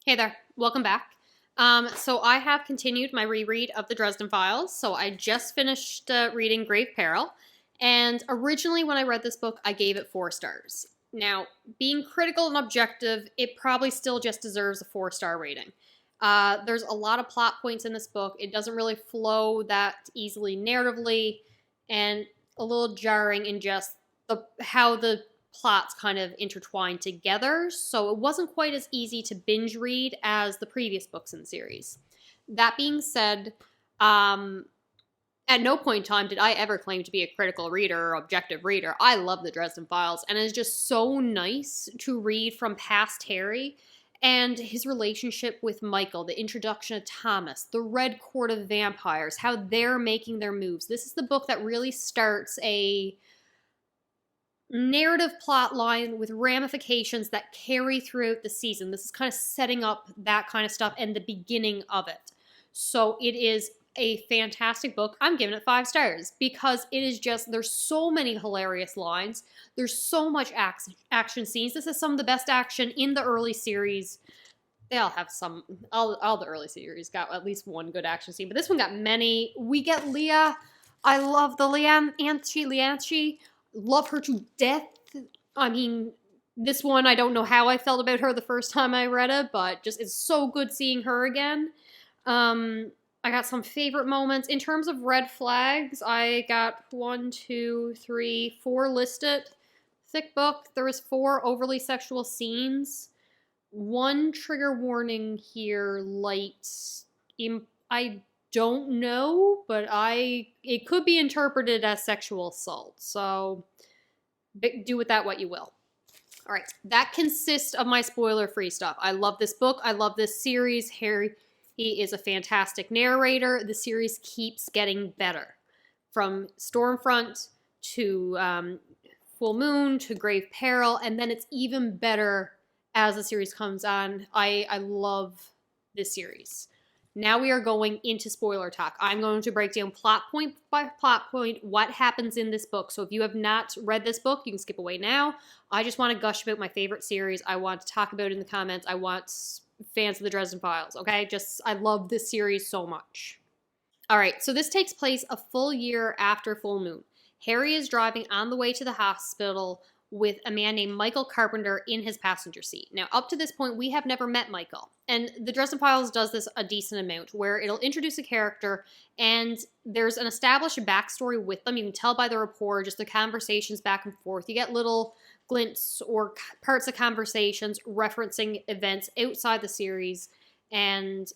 Hey there, welcome back. So I have continued my reread of the Dresden Files. So I just finished reading Grave Peril, and originally when I read this book, I gave it 4 stars. Now, being critical and objective, it probably still just deserves a 4-star rating. There's a lot of plot points in this book. It doesn't really flow that easily narratively, and a little jarring in just how the plots kind of intertwined together, so it wasn't quite as easy to binge read as the previous books in the series. That being said, at no point in time did I ever claim to be a critical reader or objective reader. I love the Dresden Files, and it's just so nice to read from past Harry and his relationship with Michael, the introduction of Thomas, the Red Court of Vampires, how they're making their moves. This is the book that really starts a narrative plot line with ramifications that carry throughout the season. This is kind of setting up that kind of stuff and the beginning of it. So it is a fantastic book. I'm giving it 5 stars because it is just, there's so many hilarious lines. There's so much action scenes. This is some of the best action in the early series. They all have some, all the early series got at least one good action scene, but this one got many. We get Leah. I love the Leanchi. Love her to death. I mean, this one, I don't know how I felt about her the first time I read it, but just it's so good seeing her again. I got some favorite moments. In terms of red flags, I got 1, 2, 3, 4 listed. Thick book. There was 4 overly sexual scenes. 1 trigger warning here, light. I don't know, but it could be interpreted as sexual assault, so do with that what you will. All right, that consists of my spoiler-free stuff. I love this book. I love this series. Harry, he is a fantastic narrator. The series keeps getting better. From Stormfront to Full Moon to Grave Peril, and then it's even better as the series comes on. I love this series. Now we are going into spoiler talk. I'm going to break down plot point by plot point what happens in this book. So if you have not read this book, you can skip away now. I just want to gush about my favorite series. I want to talk about it in the comments. I want fans of the Dresden Files, okay? I love this series so much. All right, so this takes place a full year after Full Moon. Harry is driving on the way to the hospital with a man named Michael Carpenter in his passenger seat. Now, up to this point, we have never met Michael. And the Dresden Files does this a decent amount, where it'll introduce a character, and there's an established backstory with them. You can tell by the rapport, just the conversations back and forth. You get little glints or parts of conversations referencing events outside the series, and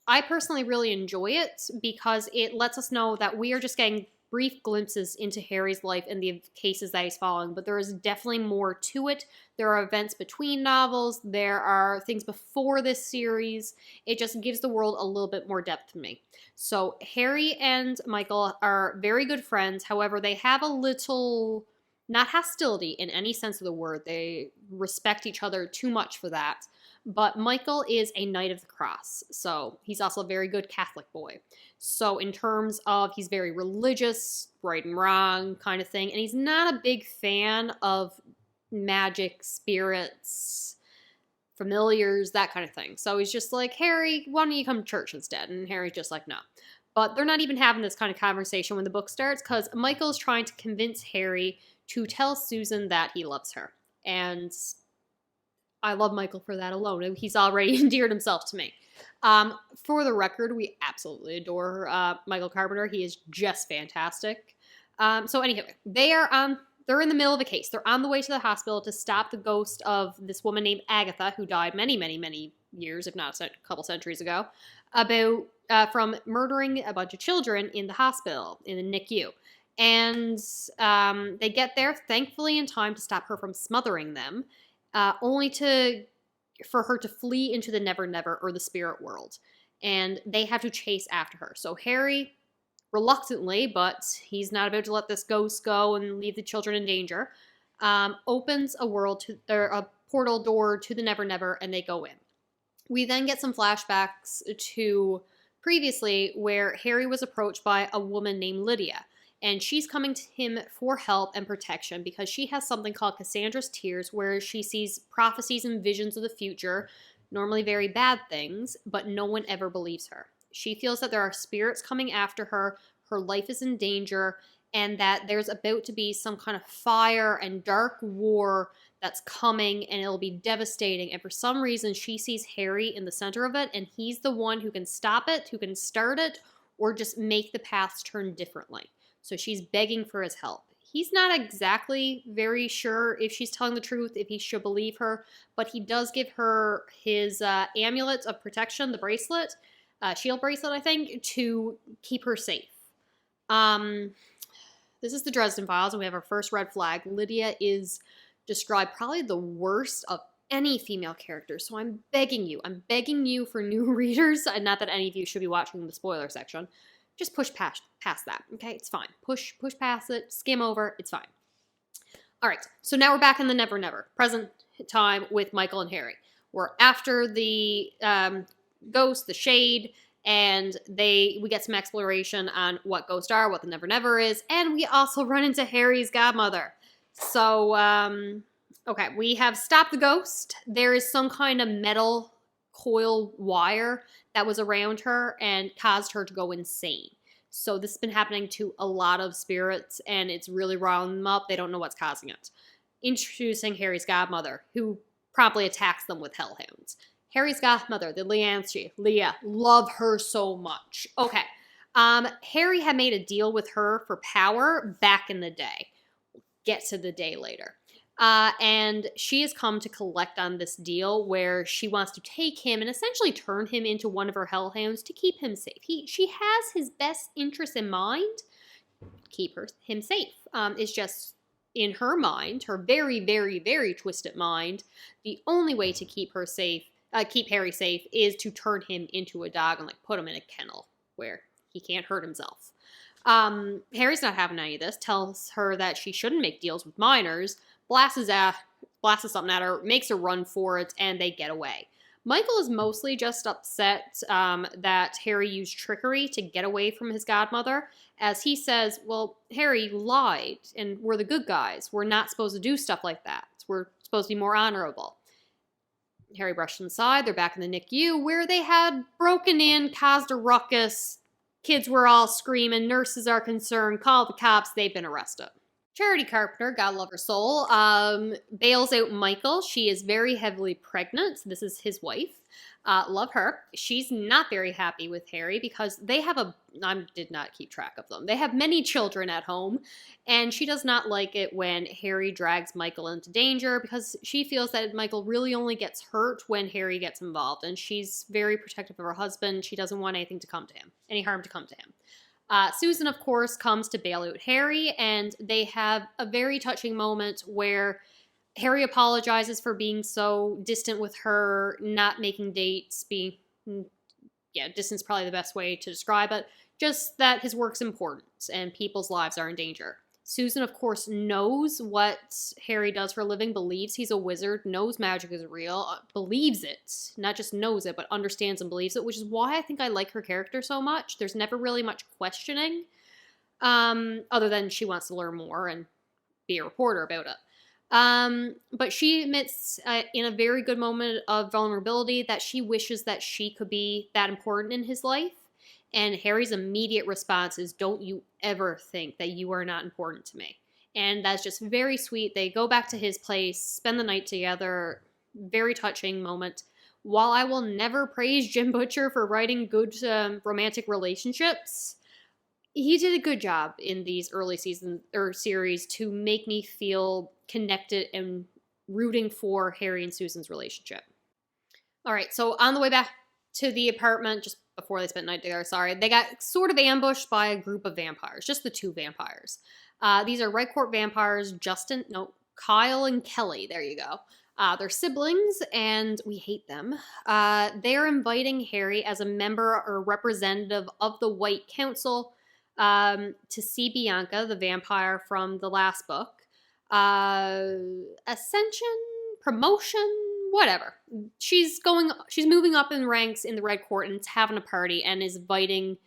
I personally really enjoy it because it lets us know that we are just getting brief glimpses into Harry's life and the cases that he's following, but there is definitely more to it. There are events between novels. There are things before this series. It just gives the world a little bit more depth to me. So Harry and Michael are very good friends. However, they have a little, not hostility in any sense of the word. They respect each other too much for that. But Michael is a Knight of the Cross, so he's also a very good Catholic boy. So in terms of, he's very religious, right and wrong kind of thing, and he's not a big fan of magic, spirits, familiars, that kind of thing. So he's just like, Harry, why don't you come to church instead? And Harry's just like, no. But they're not even having this kind of conversation when the book starts, because Michael's trying to convince Harry to tell Susan that he loves her. And I love Michael for that alone. He's already endeared himself to me. For the record, we absolutely adore Michael Carpenter. He is just fantastic. So anyway, they're in the middle of a case. They're on the way to the hospital to stop the ghost of this woman named Agatha, who died many, many, many years, if not a couple centuries ago, from murdering a bunch of children in the hospital, in the NICU. And they get there, thankfully, in time to stop her from smothering them. Only for her to flee into the Never Never, or the spirit world. And they have to chase after her. So Harry, reluctantly, but he's not about to let this ghost go and leave the children in danger, opens a portal door to the Never Never, and they go in. We then get some flashbacks to previously, where Harry was approached by a woman named Lydia. And she's coming to him for help and protection because she has something called Cassandra's Tears, where she sees prophecies and visions of the future normally very bad things, but no one ever believes her. She feels that there are spirits coming after her, her life is in danger, and that there's about to be some kind of fire and dark war that's coming, and it'll be devastating. And for some reason, she sees Harry in the center of it, and he's the one who can stop it, who can start it, or just make the paths turn differently. So she's begging for his help. He's not exactly very sure if she's telling the truth, if he should believe her, but he does give her his amulet of protection, the bracelet, shield bracelet, I think, to keep her safe. This is the Dresden Files, and we have our first red flag. Lydia is described probably the worst of any female character, so I'm begging you for new readers, and not that any of you should be watching the spoiler section, just push past that, okay? It's fine. Push past it, skim over, it's fine. All right, so now we're back in the Never Never, present time with Michael and Harry. We're after the ghost, the shade, and we get some exploration on what ghosts are, what the Never Never is, and we also run into Harry's godmother. So, okay, we have stopped the ghost. There is some kind of metal coil wire that was around her and caused her to go insane. So this has been happening to a lot of spirits, and it's really riling them up. They don't know what's causing it. Introducing Harry's godmother, who promptly attacks them with hellhounds. Harry's godmother, the Leah, love her so much. Okay, Harry had made a deal with her for power back in the day. Get to the day later. And she has come to collect on this deal where she wants to take him and essentially turn him into one of her hellhounds to keep him safe. She has his best interests in mind. Keep him safe. It's just in her mind, her very, very, very twisted mind, the only way to keep her safe, keep Harry safe, is to turn him into a dog and like put him in a kennel where he can't hurt himself. Harry's not having any of this. Tells her that she shouldn't make deals with minors. Blasts something at her, makes her run for it, and they get away. Michael is mostly just upset that Harry used trickery to get away from his godmother, as he says, well, Harry lied, and we're the good guys. We're not supposed to do stuff like that. We're supposed to be more honorable. Harry brushed aside. They're back in the NICU, where they had broken in, caused a ruckus. Kids were all screaming. Nurses are concerned. Call the cops. They've been arrested. Charity Carpenter, God love her soul, bails out Michael. She is very heavily pregnant. This is his wife. Love her. She's not very happy with Harry because they have I did not keep track of them. They have many children at home, and she does not like it when Harry drags Michael into danger because she feels that Michael really only gets hurt when Harry gets involved, and she's very protective of her husband. She doesn't want anything to come to him, any harm to come to him. Susan, of course, comes to bail out Harry, and they have a very touching moment where Harry apologizes for being so distant with her, not making dates, distance probably the best way to describe it, just that his work's important and people's lives are in danger. Susan, of course, knows what Harry does for a living, believes he's a wizard, knows magic is real, believes it. Not just knows it, but understands and believes it, which is why I think I like her character so much. There's never really much questioning, other than she wants to learn more and be a reporter about it. But she admits in a very good moment of vulnerability that she wishes that she could be that important in his life. And Harry's immediate response is, don't you ever think that you are not important to me. And that's just very sweet. They go back to his place, spend the night together. Very touching moment. While I will never praise Jim Butcher for writing good romantic relationships, he did a good job in these early seasons or series to make me feel connected and rooting for Harry and Susan's relationship. All right, so on the way back to the apartment, just before they spent night together, they got sort of ambushed by a group of vampires, just the two vampires. These are Red Court vampires, Kyle and Kelly, there you go. They're siblings, and we hate them. They're inviting Harry as a member or representative of the White Council to see Bianca, the vampire from the last book. Ascension, promotion, whatever. She's moving up in ranks in the Red Court and is having a party and is inviting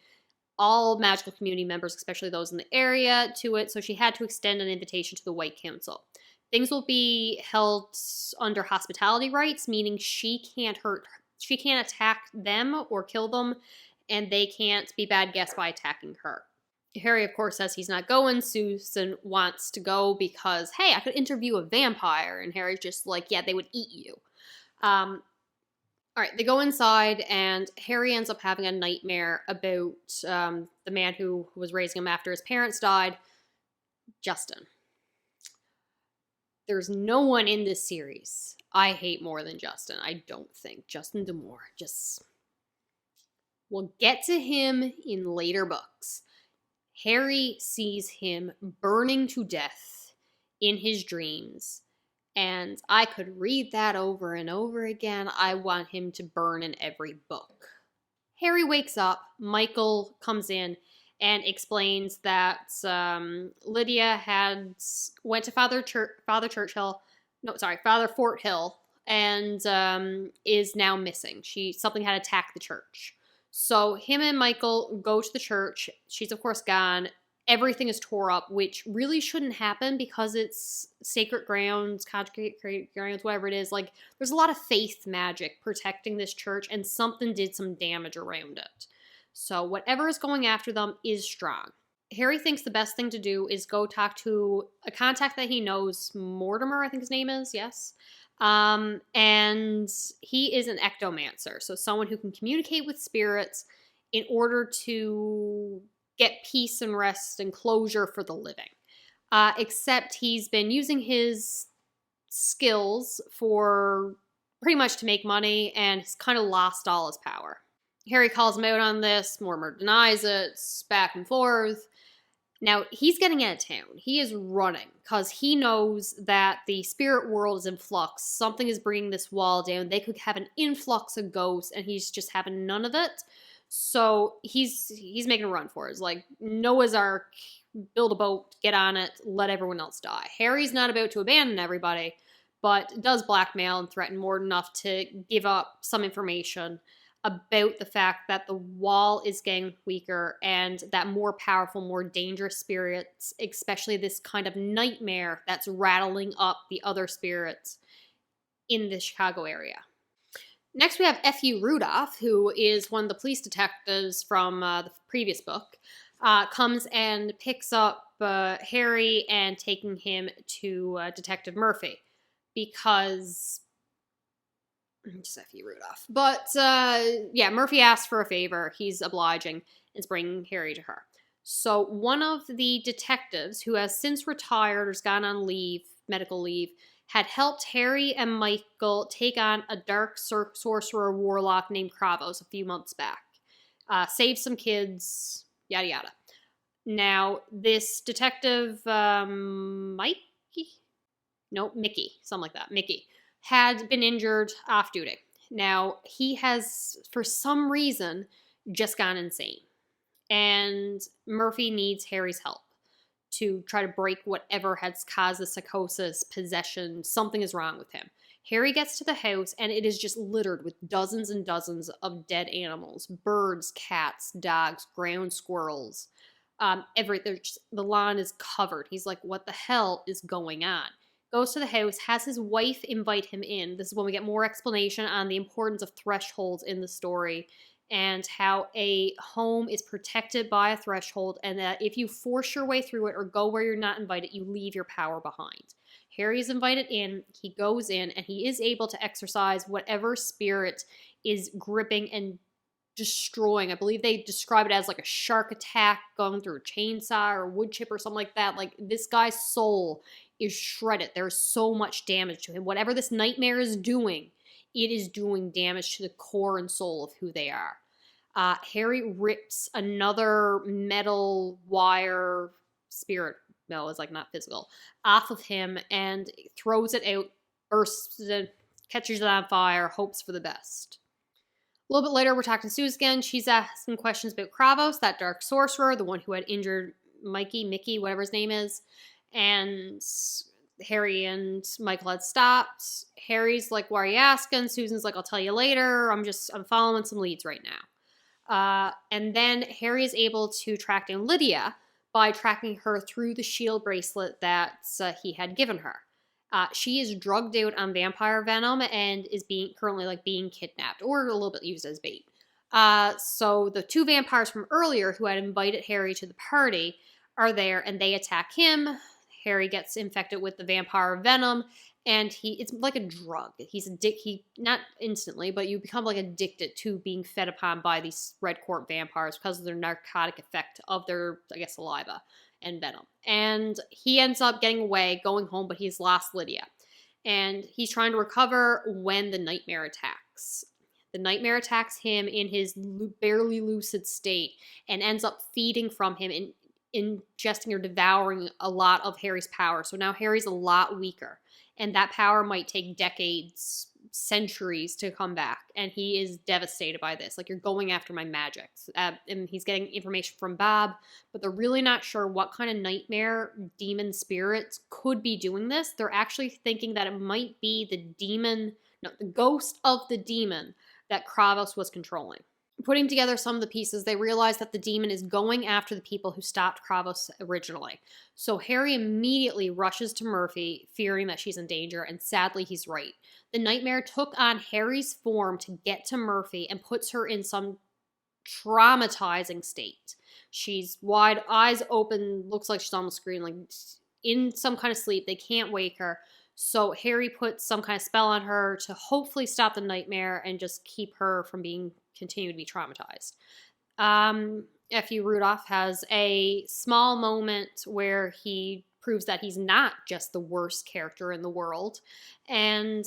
all magical community members, especially those in the area, to it. So she had to extend an invitation to the White Council. things will be held under hospitality rights, meaning she can't attack them or kill them, and they can't be bad guests by attacking her. Harry, of course, says he's not going. Susan wants to go because, hey, I could interview a vampire. And Harry's just like, yeah, they would eat you. All right, they go inside, and Harry ends up having a nightmare about the man who was raising him after his parents died, Justin. There's no one in this series I hate more than Justin. I don't think. Justin D'Amour. We'll get to him in later books. Harry sees him burning to death in his dreams, and I could read that over and over again. I want him to burn in every book. Harry wakes up, Michael comes in and explains that Lydia went to Father Fort Hill, and is now missing. Something had attacked the church. So him and Michael go to the church. She's, of course, gone. Everything is tore up, which really shouldn't happen because it's sacred grounds, consecrated grounds, whatever it is. Like, there's a lot of faith magic protecting this church, and something did some damage around it. So whatever is going after them is strong. Harry thinks the best thing to do is go talk to a contact that he knows, Mortimer, I think his name is, yes. And he is an ectomancer, so someone who can communicate with spirits in order to get peace and rest and closure for the living. Except he's been using his skills for pretty much to make money, and he's kind of lost all his power. Harry calls him out on this. Mortimer denies it, back and forth. Now, he's getting out of town. He is running because he knows that the spirit world is in flux. Something is bringing this wall down. They could have an influx of ghosts, and he's just having none of it. So he's making a run for it. It's like Noah's Ark, build a boat, get on it, let everyone else die. Harry's not about to abandon everybody, but does blackmail and threaten Mort enough to give up some information about the fact that the wall is getting weaker and that more powerful, more dangerous spirits, especially this kind of nightmare that's rattling up the other spirits in the Chicago area. Next, we have F.U. Rudolph, who is one of the police detectives from the previous book, comes and picks up Harry and taking him to Detective Murphy because... just F.U. Rudolph. But, yeah, Murphy asks for a favor. He's obliging and is bringing Harry to her. So one of the detectives, who has since retired or has gone on leave, medical leave, had helped Harry and Michael take on a dark sorcerer warlock named Kravos a few months back. Saved some kids, yada yada. Now, this detective, Mickey, something like that, Mickey, had been injured off duty. Now, he has, for some reason, just gone insane. And Murphy needs Harry's help to try to break whatever has caused the psychosis, possession, something is wrong with him. Harry gets to the house, and it is just littered with dozens and dozens of dead animals. Birds, cats, dogs, ground squirrels. The lawn is covered. He's like, what the hell is going on? Goes to the house, has his wife invite him in. This is when we get more explanation on the importance of thresholds in the story and how a home is protected by a threshold, and that if you force your way through it or go where you're not invited, you leave your power behind. Harry is invited in, he goes in, and he is able to exorcise whatever spirit is gripping and destroying. I believe they describe it as like a shark attack going through a chainsaw or wood chip or something like that. Like, this guy's soul is shredded. There's so much damage to him. Whatever this nightmare is doing, it is doing damage to the core and soul of who they are. Harry rips another metal wire spirit, no, it's like not physical, off of him and throws it out, bursts it, catches it on fire, hopes for the best. A little bit later, we're talking to Suze again. She's asking questions about Kravos, that dark sorcerer, the one who had injured Mickey, whatever his name is. And Harry and Michael had stopped. Harry's like, why are you asking? Susan's like, I'll tell you later. I'm following some leads right now. And then Harry is able to track down Lydia by tracking her through the shield bracelet that he had given her. She is drugged out on vampire venom and is currently being kidnapped or a little bit used as bait. So the two vampires from earlier who had invited Harry to the party are there, and they attack him. Harry gets infected with the vampire venom, and it's like a drug. He not instantly, but you become addicted to being fed upon by these red court vampires because of their narcotic effect of their, I guess, saliva and venom. And he ends up getting away, going home, but he's lost Lydia. And he's trying to recover when the nightmare attacks. The nightmare attacks him in his barely lucid state and ends up feeding from him and ingesting or devouring a lot of Harry's power. So now Harry's a lot weaker. And that power might take decades, centuries to come back. And he is devastated by this. You're going after my magic. And he's getting information from Bob, but they're really not sure what kind of nightmare demon spirits could be doing this. They're actually thinking that it might be the ghost of the demon that Kravos was controlling. Putting together some of the pieces, they realize that the demon is going after the people who stopped Kravos originally. So Harry immediately rushes to Murphy, fearing that she's in danger, and sadly he's right. The nightmare took on Harry's form to get to Murphy and puts her in some traumatizing state. She's wide, eyes open, looks like she's on the screen, in some kind of sleep. They can't wake her. So Harry puts some kind of spell on her to hopefully stop the nightmare and just keep her from continue to be traumatized. F.U. Rudolph has a small moment where he proves that he's not just the worst character in the world and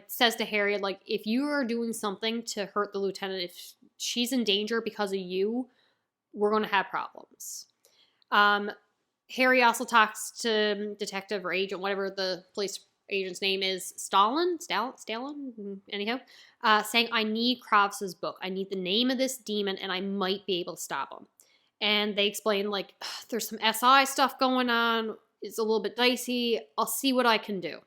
says to Harry, if you are doing something to hurt the lieutenant, if she's in danger because of you, we're going to have problems. Harry also talks to detective or agent, whatever the police agent's name is, Stalin, anyhow, saying, I need Kravos' book. I need the name of this demon, and I might be able to stop him. And they explain, there's some SI stuff going on. It's a little bit dicey. I'll see what I can do.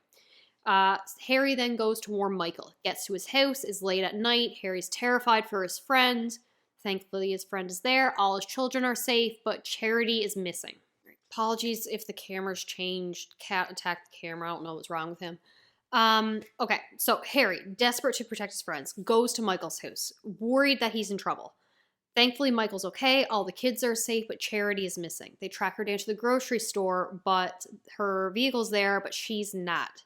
Harry then goes to warn Michael. Gets to his house, is late at night. Harry's terrified for his friend. Thankfully, his friend is there. All his children are safe, but Charity is missing. Apologies if the camera's changed. Cat attacked the camera. I don't know what's wrong with him. Okay, so Harry, desperate to protect his friends, goes to Michael's house, worried that he's in trouble. Thankfully, Michael's okay. All the kids are safe, but Charity is missing. They track her down to the grocery store, but her vehicle's there, but she's not.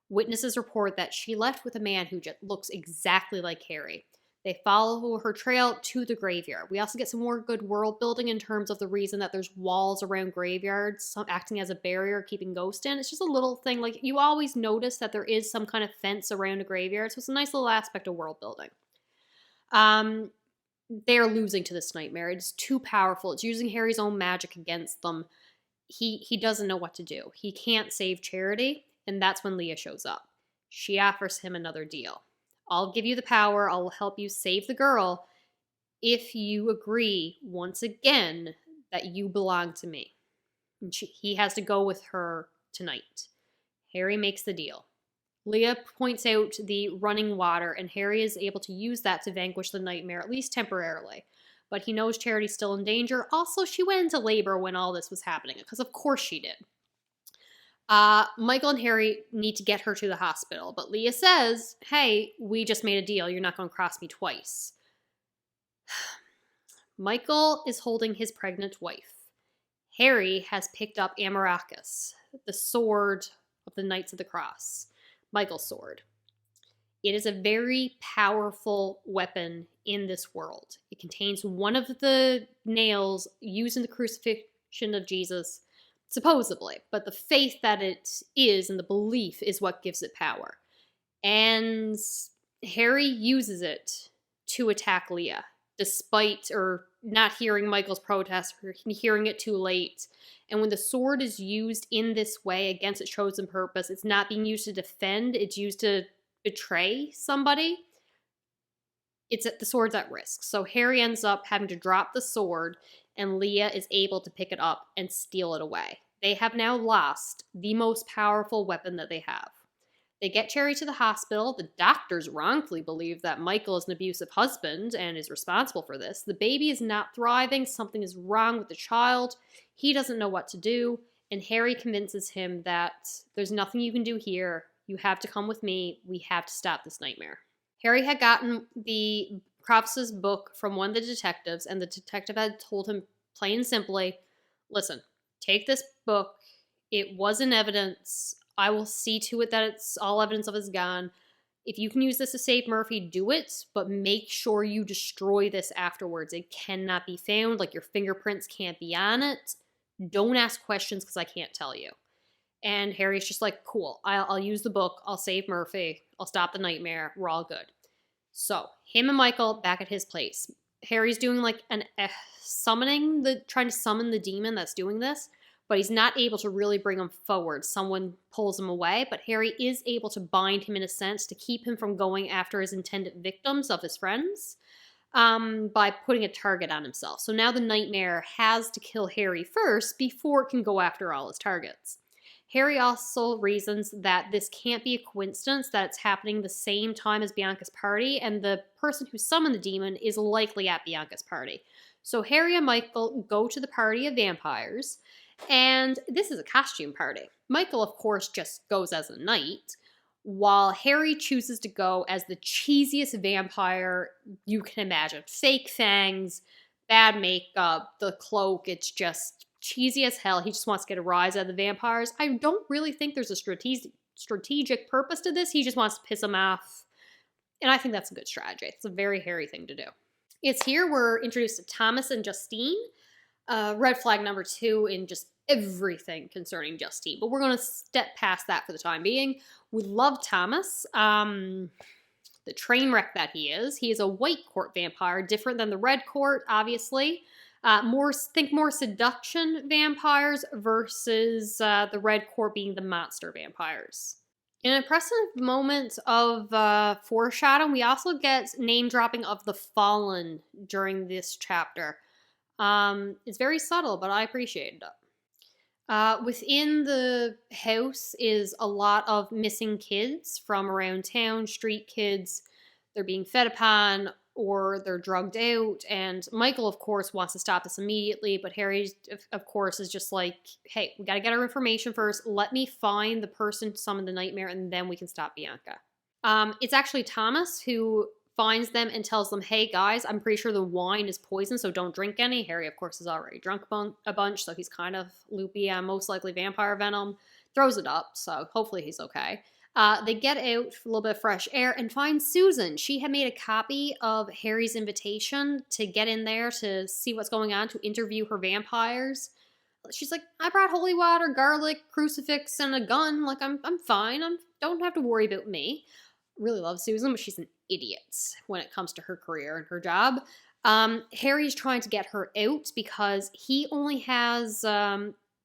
Witnesses report that she left with a man who just looks exactly like Harry. They follow her trail to the graveyard. We also get some more good world building in terms of the reason that there's walls around graveyards, acting as a barrier, keeping ghosts in. It's just a little thing. You always notice that there is some kind of fence around a graveyard, so it's a nice little aspect of world building. They're losing to this nightmare. It's too powerful. It's using Harry's own magic against them. He doesn't know what to do. He can't save Charity, and that's when Leah shows up. She offers him another deal. I'll give you the power. I'll help you save the girl if you agree once again that you belong to me. And he has to go with her tonight. Harry makes the deal. Leah points out the running water, and Harry is able to use that to vanquish the nightmare, at least temporarily. But he knows Charity's still in danger. Also, she went into labor when all this was happening, because of course she did. Michael and Harry need to get her to the hospital, but Leah says, hey, we just made a deal. You're not going to cross me twice. Michael is holding his pregnant wife. Harry has picked up Amaracus, the sword of the Knights of the Cross, Michael's sword. It is a very powerful weapon in this world. It contains one of the nails used in the crucifixion of Jesus, supposedly, but the faith that it is and the belief is what gives it power. And Harry uses it to attack Leah, despite or not hearing Michael's protest, or hearing it too late. And when the sword is used in this way against its chosen purpose, it's not being used to defend, it's used to betray somebody. The sword's at risk. So Harry ends up having to drop the sword, and Leah is able to pick it up and steal it away. They have now lost the most powerful weapon that they have. They get Cherry to the hospital. The doctors wrongfully believe that Michael is an abusive husband and is responsible for this. The baby is not thriving. Something is wrong with the child. He doesn't know what to do. And Harry convinces him that there's nothing you can do here. You have to come with me. We have to stop this nightmare. Harry had gotten the Crofts's book from one of the detectives, and the detective had told him plain and simply, listen, take this book. It was in evidence. I will see to it that it's all evidence of it's gone. If you can use this to save Murphy, do it, but make sure you destroy this afterwards. It cannot be found. Like, your fingerprints can't be on it. Don't ask questions because I can't tell you. And Harry's just like, cool, I'll use the book. I'll save Murphy. I'll stop the nightmare. We're all good. So, him and Michael back at his place. Harry's doing like an trying to summon the demon that's doing this, but he's not able to really bring him forward. Someone pulls him away, but Harry is able to bind him in a sense to keep him from going after his intended victims of his friends by putting a target on himself. So now the nightmare has to kill Harry first before it can go after all his targets. Harry also reasons that this can't be a coincidence, that it's happening the same time as Bianca's party, and the person who summoned the demon is likely at Bianca's party. So Harry and Michael go to the party of vampires, and this is a costume party. Michael, of course, just goes as a knight, while Harry chooses to go as the cheesiest vampire you can imagine. Fake fangs, bad makeup, the cloak, it's just cheesy as hell. He just wants to get a rise out of the vampires. I don't really think there's a strategic purpose to this. He just wants to piss them off. And I think that's a good strategy. It's a very Harry thing to do. It's here we're introduced to Thomas and Justine. Red flag number 2 in just everything concerning Justine. But we're going to step past that for the time being. We love Thomas. The train wreck that he is. He is a white court vampire, different than the red court, obviously. More seduction vampires versus the red court being the monster vampires. In an impressive moment of foreshadowing, we also get name dropping of the Fallen during this chapter. It's very subtle, but I appreciated it. Within the house is a lot of missing kids from around town, street kids. They're being fed upon or they're drugged out, and Michael, of course, wants to stop this immediately, but Harry, of course, is just like, hey, we gotta get our information first. Let me find the person who summoned the nightmare, and then we can stop Bianca. It's actually Thomas who finds them and tells them, hey, guys, I'm pretty sure the wine is poison, so don't drink any. Harry, of course, is already drunk a bunch, so he's kind of loopy on most likely vampire venom. Throws it up, so hopefully he's okay. They get out for a little bit of fresh air and find Susan. She had made a copy of Harry's invitation to get in there to see what's going on, to interview her vampires. She's like, I brought holy water, garlic, crucifix, and a gun. Like, I'm fine. Don't have to worry about me. Really love Susan, but she's an idiot when it comes to her career and her job. Harry's trying to get her out because he only has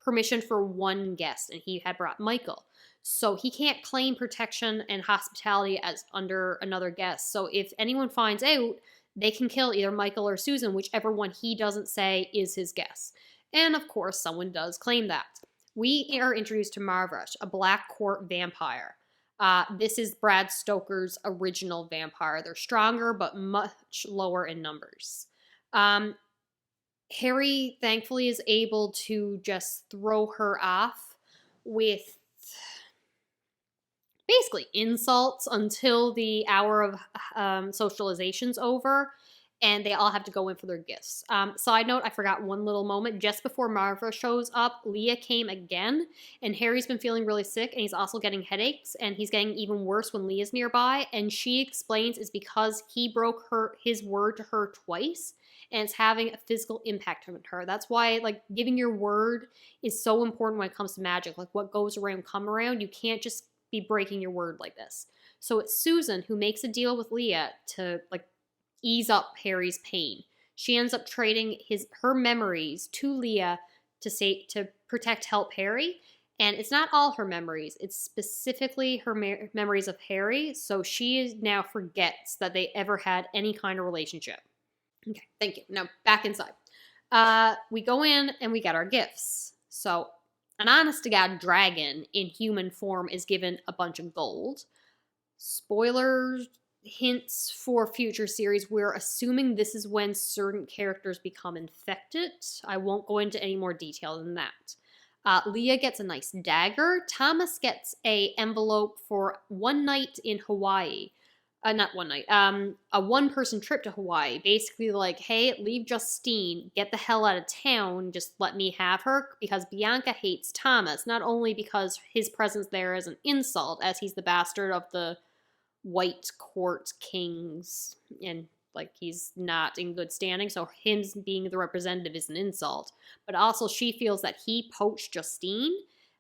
permission for one guest, and he had brought Michael. So he can't claim protection and hospitality as under another guest. So if anyone finds out, they can kill either Michael or Susan, whichever one he doesn't say is his guest. And of course, someone does claim that. We are introduced to Marvush, a black court vampire. This is Brad Stoker's original vampire. They're stronger, but much lower in numbers. Harry, thankfully, is able to just throw her off with basically insults until the hour of socialization's over, and they all have to go in for their gifts. Side note, I forgot one little moment. Just before Marva shows up, Leah came again, and Harry's been feeling really sick, and he's also getting headaches, and he's getting even worse when Leah's nearby, and she explains it's because he broke his word to her twice, and it's having a physical impact on her. That's why, like, giving your word is so important when it comes to magic. Like, what goes around come around. You can't just be breaking your word like this. So it's Susan who makes a deal with Leah to, like, ease up Harry's pain. She ends up trading her memories to Leah to help Harry. And it's not all her memories. It's specifically her memories of Harry. So she now forgets that they ever had any kind of relationship. Okay, thank you. Now back inside. We go in and we get our gifts. So an honest-to-God dragon in human form is given a bunch of gold. Spoiler hints for future series, we're assuming this is when certain characters become infected. I won't go into any more detail than that. Leah gets a nice dagger. Thomas gets a envelope for one night in Hawaii. Not one night. A one-person trip to Hawaii. Basically like, hey, leave Justine. Get the hell out of town. Just let me have her. Because Bianca hates Thomas. Not only because his presence there is an insult, as he's the bastard of the white court kings. And like he's not in good standing. So him being the representative is an insult. But also she feels that he poached Justine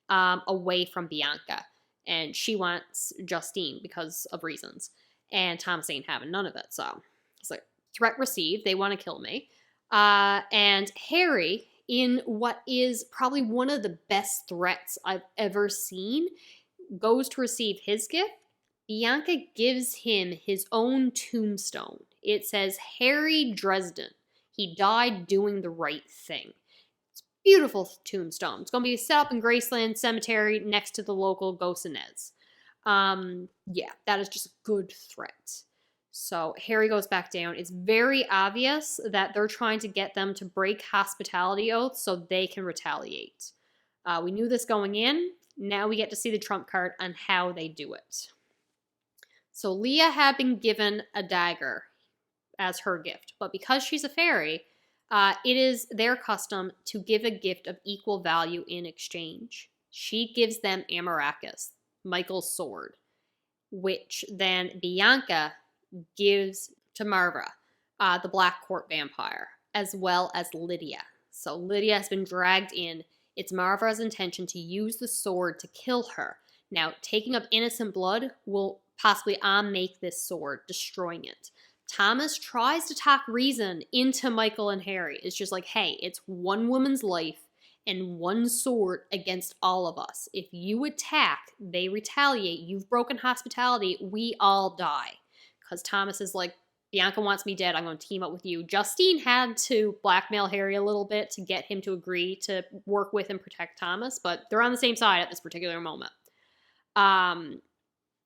away from Bianca. And she wants Justine because of reasons. And Thomas ain't having none of it. So it's like, threat received. They want to kill me. And Harry, in what is probably one of the best threats I've ever seen, goes to receive his gift. Bianca gives him his own tombstone. It says, Harry Dresden. He died doing the right thing. It's a beautiful tombstone. It's going to be set up in Graceland Cemetery next to the local Gossanez. Yeah, that is just a good threat. So Harry goes back down. It's very obvious that they're trying to get them to break hospitality oaths so they can retaliate. We knew this going in. Now we get to see the trump card on how they do it. So Leah had been given a dagger as her gift, but because she's a fairy, it is their custom to give a gift of equal value in exchange. She gives them Amaracus, Michael's sword, which then Bianca gives to Marva, the Black Court vampire, as well as Lydia. So Lydia has been dragged in. It's Marva's intention to use the sword to kill her. Now, taking up innocent blood will possibly make this sword, destroying it. Thomas tries to talk reason into Michael and Harry. It's just like, hey, it's one woman's life and one sword against all of us. If you attack, they retaliate. You've broken hospitality. We all die. Because Thomas is like, Bianca wants me dead. I'm going to team up with you. Justine had to blackmail Harry a little bit to get him to agree to work with and protect Thomas. But they're on the same side at this particular moment.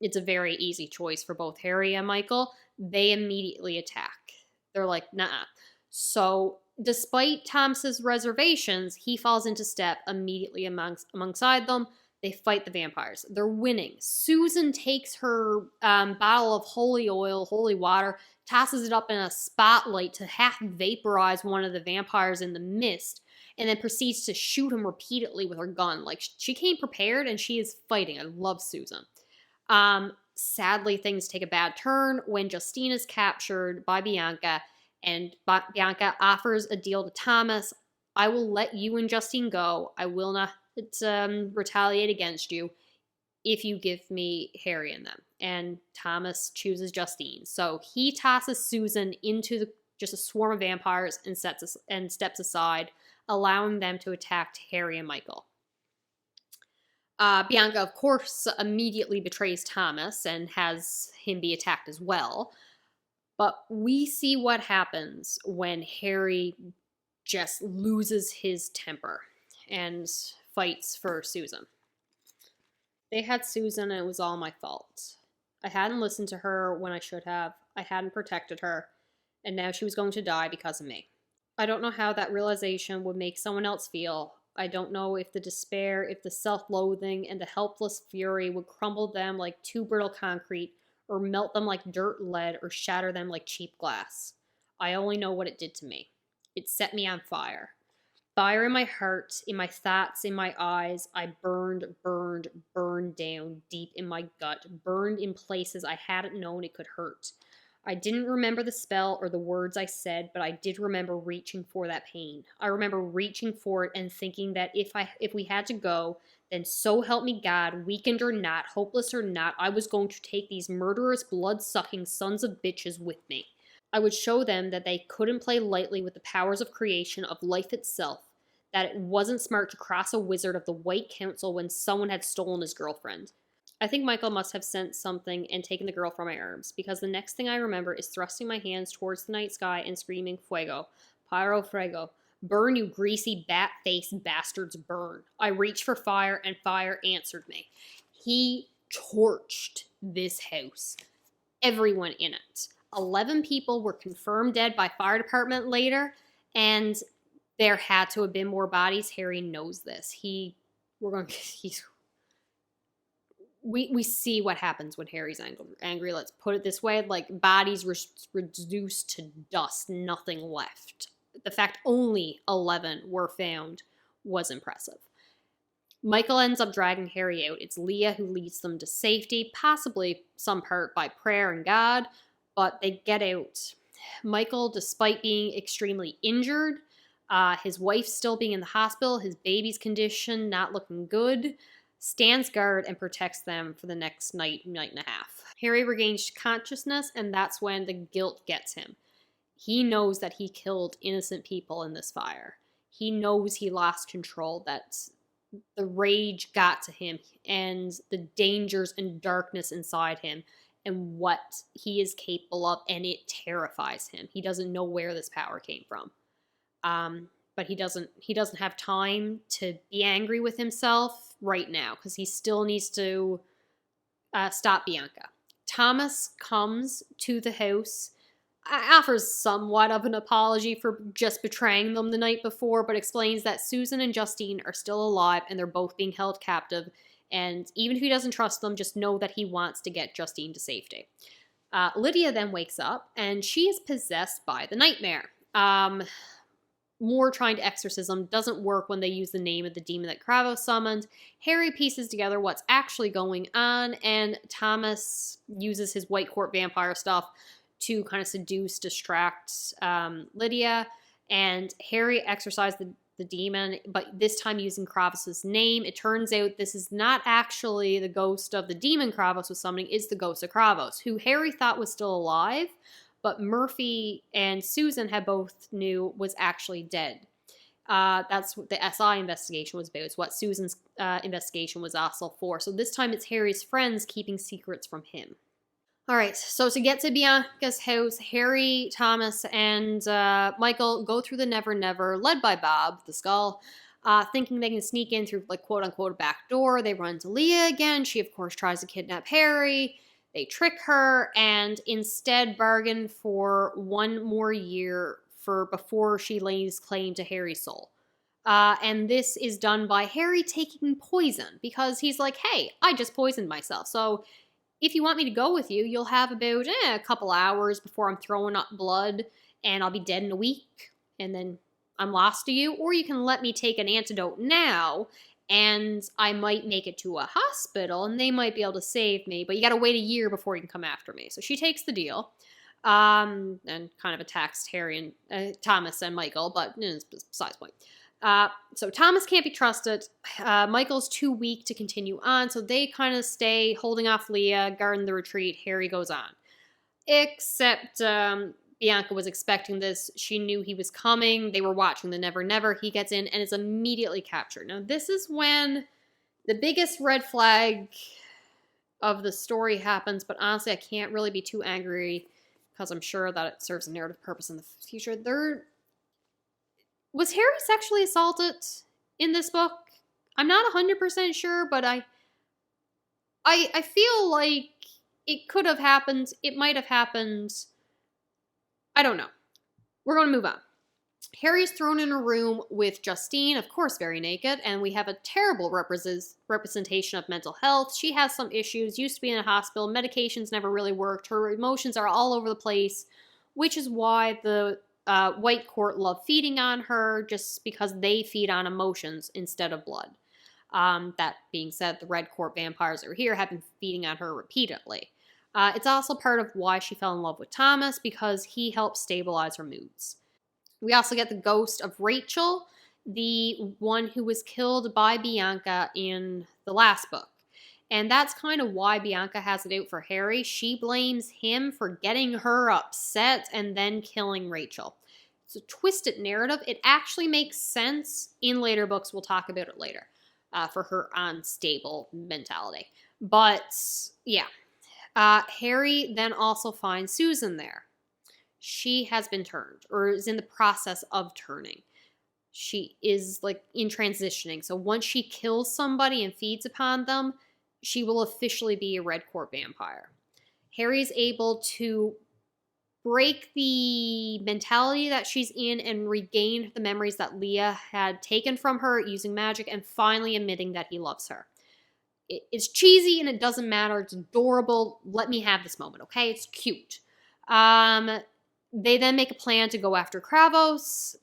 It's a very easy choice for both Harry and Michael. They immediately attack. They're like, nah. So despite Thomas's reservations, he falls into step immediately alongside them. They fight the vampires. They're winning. Susan takes her bottle of holy oil, holy water, tosses it up in a spotlight to half vaporize one of the vampires in the mist, and then proceeds to shoot him repeatedly with her gun. Like, she came prepared, and she is fighting. I love Susan. Sadly, things take a bad turn when Justine is captured by Bianca, and Bianca offers a deal to Thomas. I will let you and Justine go. I will not retaliate against you if you give me Harry and them. And Thomas chooses Justine. So he tosses Susan into just a swarm of vampires and steps aside, allowing them to attack Harry and Michael. Bianca, of course, immediately betrays Thomas and has him be attacked as well. But we see what happens when Harry just loses his temper and fights for Susan. They had Susan and it was all my fault. I hadn't listened to her when I should have. I hadn't protected her. And now she was going to die because of me. I don't know how that realization would make someone else feel. I don't know if the despair, if the self-loathing, and the helpless fury would crumble them like too brittle concrete, or melt them like dirt lead, or shatter them like cheap glass. I only know what it did to me. It set me on fire. Fire in my heart, in my thoughts, in my eyes. I burned down deep in my gut, burned in places I hadn't known it could hurt. I didn't remember the spell or the words I said, but I did remember reaching for that pain. I remember reaching for it and thinking that if we had to go, then so help me God, weakened or not, hopeless or not, I was going to take these murderous, blood-sucking sons of bitches with me. I would show them that they couldn't play lightly with the powers of creation, of life itself, that it wasn't smart to cross a wizard of the White Council when someone had stolen his girlfriend. I think Michael must have sent something and taken the girl from my arms, because the next thing I remember is thrusting my hands towards the night sky and screaming, Fuego, Pyro Fuego, burn you greasy bat-faced bastards, burn. I reached for fire and fire answered me. He torched this house. Everyone in it. 11 people were confirmed dead by fire department later, and there had to have been more bodies. Harry knows this. He we're going to, we see what happens when Harry's angry. Let's put it this way, like, bodies reduced to dust, nothing left. The fact only 11 were found was impressive. Michael ends up dragging Harry out. It's Leah who leads them to safety, possibly some part by prayer and God, but they get out. Michael, despite being extremely injured, his wife still being in the hospital, his baby's condition not looking good, stands guard and protects them for the next night and a half. Harry regains consciousness, and that's when the guilt gets him. He knows that he killed innocent people in this fire. He knows he lost control, that the rage got to him, and the dangers and darkness inside him, and what he is capable of, and it terrifies him. He doesn't know where this power came from. But he doesn't have time to be angry with himself right now, because he still needs to stop Bianca. Thomas comes to the house, offers somewhat of an apology for just betraying them the night before, but explains that Susan and Justine are still alive and they're both being held captive. And even if he doesn't trust them, just know that he wants to get Justine to safety. Lydia then wakes up, and she is possessed by the nightmare. More trying to exorcism doesn't work when they use the name of the demon that Kravos summoned. Harry pieces together what's actually going on, and Thomas uses his white court vampire stuff to kind of seduce, distract Lydia, and Harry exorcised the demon, but this time using Kravos' name. It turns out this is not actually the ghost of the demon Kravos was summoning, it's the ghost of Kravos, who Harry thought was still alive, but Murphy and Susan had both knew was actually dead. That's what the SI investigation was about. It's what Susan's investigation was also for. So this time it's Harry's friends keeping secrets from him. All right, so to get to Bianca's house, Harry, Thomas, and Michael go through the Never Never, led by Bob, the skull, thinking they can sneak in through, like, quote-unquote, a back door. They run into Leah again. She, of course, tries to kidnap Harry. They trick her and instead bargain for 1 more year before she lays claim to Harry's soul. And this is done by Harry taking poison, because he's like, hey, I just poisoned myself, so if you want me to go with you, you'll have about a couple hours before I'm throwing up blood, and I'll be dead in a week, and then I'm lost to you. Or you can let me take an antidote now, and I might make it to a hospital, and they might be able to save me, but you gotta wait a year before you can come after me. So she takes the deal, and kind of attacks Harry and Thomas and Michael, but it's besides the point. So Thomas can't be trusted. Michael's too weak to continue on, so they kind of stay holding off Leah, guarding the retreat. Harry goes on. Except Bianca was expecting this. She knew he was coming. They were watching the Never Never. He gets in and is immediately captured. Now, this is when the biggest red flag of the story happens, but honestly, I can't really be too angry because I'm sure that it serves a narrative purpose in the future. Was Harry sexually assaulted in this book? I'm not 100% sure, but I feel like it could have happened. It might have happened. I don't know. We're going to move on. Harry's thrown in a room with Justine, of course very naked, and we have a terrible representation of mental health. She has some issues, used to be in a hospital, medications never really worked, her emotions are all over the place, which is why the White Court love feeding on her, just because they feed on emotions instead of blood. That being said, the Red Court vampires over here have been feeding on her repeatedly. It's also part of why she fell in love with Thomas, because he helped stabilize her moods. We also get the ghost of Rachel, the one who was killed by Bianca in the last book. And that's kind of why Bianca has it out for Harry. She blames him for getting her upset and then killing Rachel. It's a twisted narrative. It actually makes sense in later books. We'll talk about it later for her unstable mentality. But yeah, Harry then also finds Susan there. She has been turned, or is in the process of turning. She is like in transitioning. So once she kills somebody and feeds upon them, she will officially be a Red Court vampire. Harry's able to break the mentality that she's in and regain the memories that Leah had taken from her using magic, and finally admitting that he loves her. It's cheesy and it doesn't matter. It's adorable. Let me have this moment, okay? It's cute. They then make a plan to go after Kravos.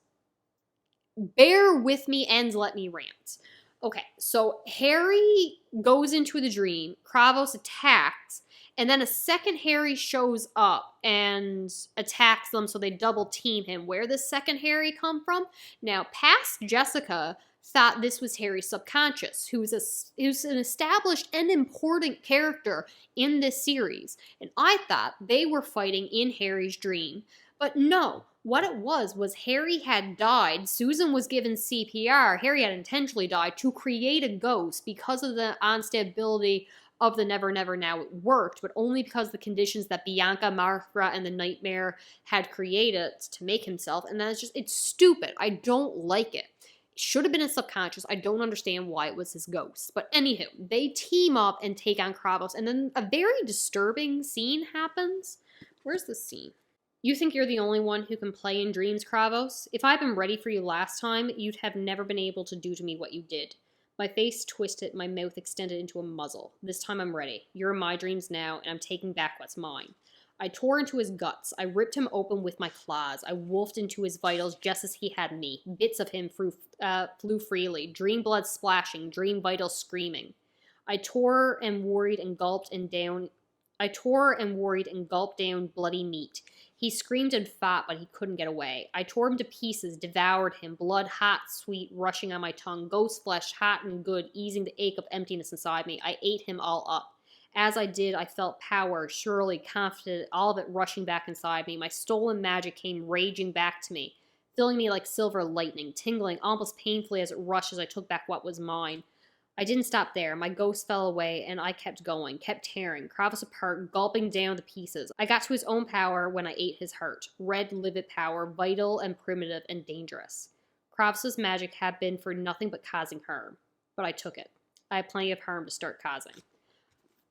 Bear with me and let me rant. Okay, so Harry goes into the dream, Kravos attacks, and then a second Harry shows up and attacks them, so they double team him. Where does second Harry come from? Now, past Jessica thought this was Harry's subconscious, who's an established and important character in this series. And I thought they were fighting in Harry's dream. But no, what it was Harry had died. Susan was given CPR. Harry had intentionally died to create a ghost because of the instability of the Never Never. Now it worked, but only because the conditions that Bianca, Martha, and the Nightmare had created to make himself. And that's just, it's stupid. I don't like it. It should have been a subconscious. I don't understand why it was his ghost. But anywho, they team up and take on Kravos. And then a very disturbing scene happens. Where's the scene? You think you're the only one who can play in dreams, Kravos? If I'd been ready for you last time, you'd have never been able to do to me what you did. My face twisted, my mouth extended into a muzzle. This time I'm ready. You're in my dreams now, and I'm taking back what's mine. I tore into his guts. I ripped him open with my claws. I wolfed into his vitals just as he had me. Bits of him flew freely, dream blood splashing, dream vitals screaming. I tore and worried and gulped down bloody meat. He screamed and fought, but he couldn't get away. I tore him to pieces, devoured him, blood hot, sweet, rushing on my tongue, ghost flesh hot and good, easing the ache of emptiness inside me. I ate him all up. As I did, I felt power, surely, confident, all of it rushing back inside me. My stolen magic came raging back to me, filling me like silver lightning, tingling almost painfully as it rushed as I took back what was mine. I didn't stop there. My ghost fell away, and I kept going, kept tearing, Kravos apart, gulping down the pieces. I got to his own power when I ate his heart. Red, livid power, vital and primitive and dangerous. Kravos' magic had been for nothing but causing harm. But I took it. I had plenty of harm to start causing.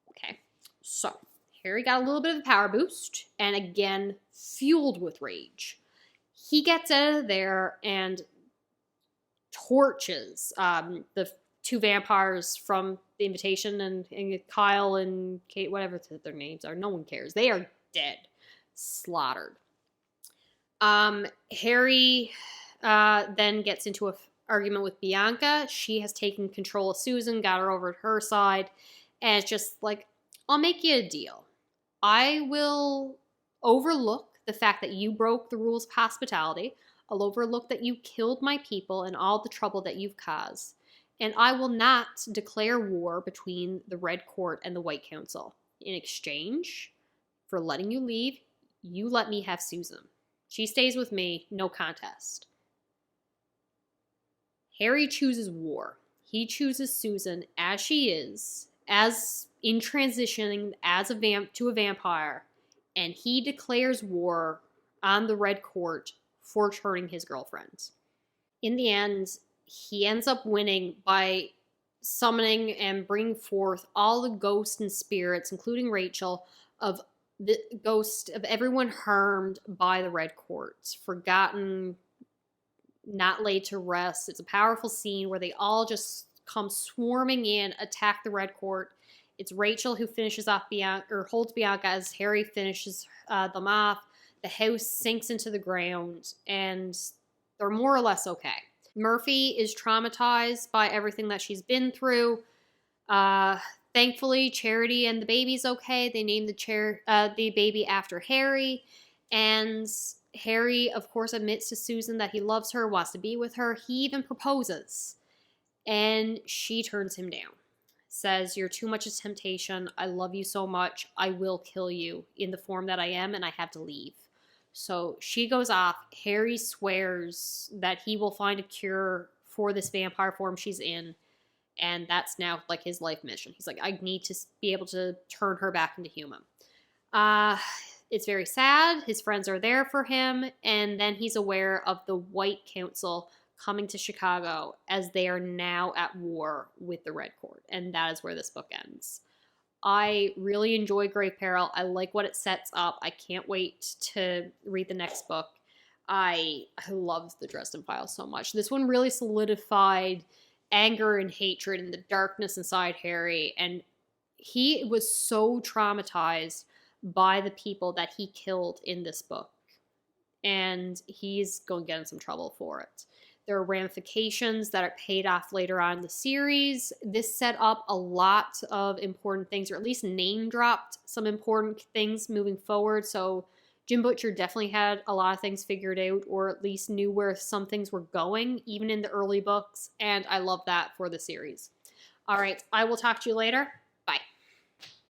Okay, so Harry got a little bit of a power boost, and again, fueled with rage. He gets out of there and torches the two vampires from The Invitation, and Kyle and Kate, whatever their names are. No one cares. They are dead. Slaughtered. Harry then gets into an argument with Bianca. She has taken control of Susan, got her over to her side, and it's just like, I'll make you a deal. I will overlook the fact that you broke the rules of hospitality. I'll overlook that you killed my people and all the trouble that you've caused. And I will not declare war between the Red Court and the White Council. In exchange for letting you leave, you let me have Susan. She stays with me, no contest. Harry chooses war. He chooses Susan as she is, as in transitioning as to a vampire, and he declares war on the Red Court for hurting his girlfriend. In the end, he ends up winning by summoning and bringing forth all the ghosts and spirits, including Rachel, of the ghost of everyone harmed by the Red Court, forgotten, not laid to rest. It's a powerful scene where they all just come swarming in, attack the Red Court. It's Rachel who finishes off Bianca, or holds Bianca as Harry finishes them off. The house sinks into the ground, and they're more or less okay. Murphy is traumatized by everything that she's been through. Thankfully, Charity and the baby's okay. They named the baby after Harry. And Harry, of course, admits to Susan that he loves her, wants to be with her. He even proposes. And she turns him down. Says, you're too much a temptation. I love you so much. I will kill you in the form that I am, and I have to leave. So she goes off. Harry swears that he will find a cure for this vampire form she's in. And that's now like his life mission. He's like, I need to be able to turn her back into human. It's very sad. His friends are there for him. And then he's aware of the White Council coming to Chicago as they are now at war with the Red Court. And that is where this book ends. I really enjoy Great Peril. I like what it sets up. I can't wait to read the next book. I love the Dresden Files so much. This one really solidified anger and hatred and the darkness inside Harry, and he was so traumatized by the people that he killed in this book, and he's going to get in some trouble for it. There are ramifications that are paid off later on in the series. This set up a lot of important things, or at least name dropped some important things moving forward. So Jim Butcher definitely had a lot of things figured out, or at least knew where some things were going, even in the early books. And I love that for the series. All right, I will talk to you later. Bye.